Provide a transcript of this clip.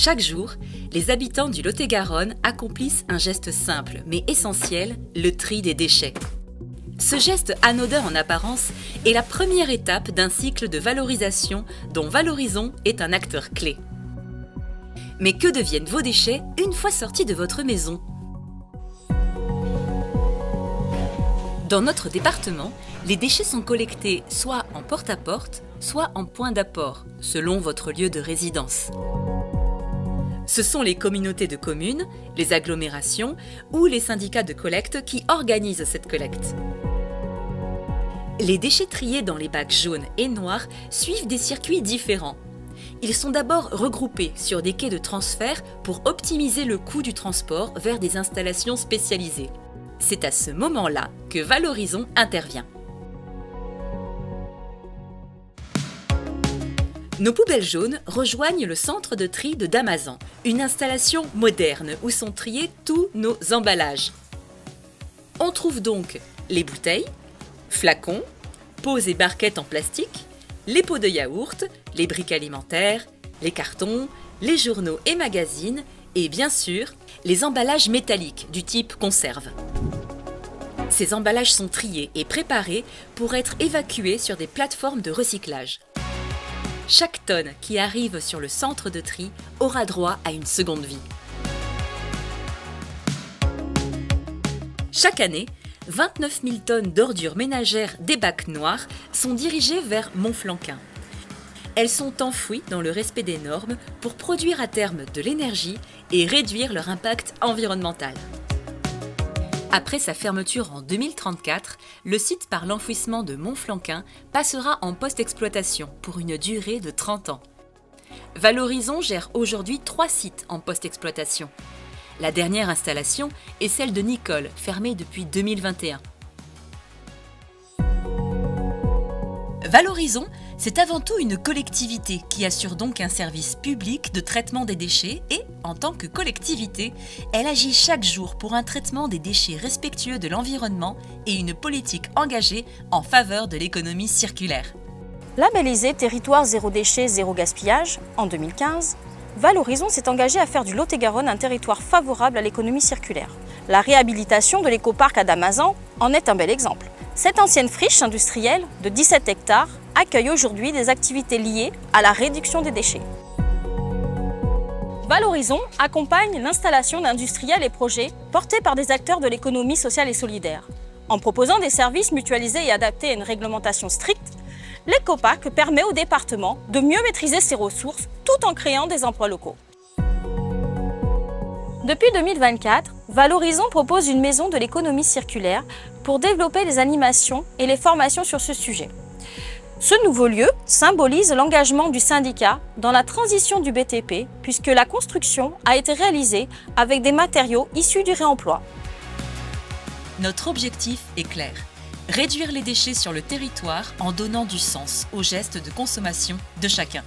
Chaque jour, les habitants du Lot-et-Garonne accomplissent un geste simple mais essentiel, le tri des déchets. Ce geste anodin en apparence est la première étape d'un cycle de valorisation dont Valorisons est un acteur clé. Mais que deviennent vos déchets une fois sortis de votre maison? Dans notre département, les déchets sont collectés soit en porte-à-porte, soit en point d'apport, selon votre lieu de résidence. Ce sont les communautés de communes, les agglomérations ou les syndicats de collecte qui organisent cette collecte. Les déchets triés dans les bacs jaunes et noirs suivent des circuits différents. Ils sont d'abord regroupés sur des quais de transfert pour optimiser le coût du transport vers des installations spécialisées. C'est à ce moment-là que Valorisons intervient. Nos poubelles jaunes rejoignent le centre de tri de Damazan, une installation moderne où sont triés tous nos emballages. On trouve donc les bouteilles, flacons, pots et barquettes en plastique, les pots de yaourt, les briques alimentaires, les cartons, les journaux et magazines et bien sûr les emballages métalliques du type conserve. Ces emballages sont triés et préparés pour être évacués sur des plateformes de recyclage. Chaque tonne qui arrive sur le centre de tri aura droit à une seconde vie. Chaque année, 29 000 tonnes d'ordures ménagères des bacs noirs sont dirigées vers Montflanquin. Elles sont enfouies dans le respect des normes pour produire à terme de l'énergie et réduire leur impact environnemental. Après sa fermeture en 2034, le site par l'enfouissement de Montflanquin passera en post-exploitation pour une durée de 30 ans. Valorisons gère aujourd'hui 3 sites en post-exploitation. La dernière installation est celle de Nicole, fermée depuis 2021. Valorisons, c'est avant tout une collectivité qui assure donc un service public de traitement des déchets et, en tant que collectivité, elle agit chaque jour pour un traitement des déchets respectueux de l'environnement et une politique engagée en faveur de l'économie circulaire. Labellisé Territoire zéro déchet, zéro gaspillage en 2015, Valorisons s'est engagé à faire du Lot-et-Garonne un territoire favorable à l'économie circulaire. La réhabilitation de l'écoparc à Damazan en est un bel exemple. Cette ancienne friche industrielle de 17 hectares accueille aujourd'hui des activités liées à la réduction des déchets. Valorisons accompagne l'installation d'industriels et projets portés par des acteurs de l'économie sociale et solidaire. En proposant des services mutualisés et adaptés à une réglementation stricte, l'écoparc permet au département de mieux maîtriser ses ressources tout en créant des emplois locaux. Depuis 2024, Valorisons propose une maison de l'économie circulaire pour développer les animations et les formations sur ce sujet. Ce nouveau lieu symbolise l'engagement du syndicat dans la transition du BTP puisque la construction a été réalisée avec des matériaux issus du réemploi. Notre objectif est clair. Réduire les déchets sur le territoire en donnant du sens aux gestes de consommation de chacun.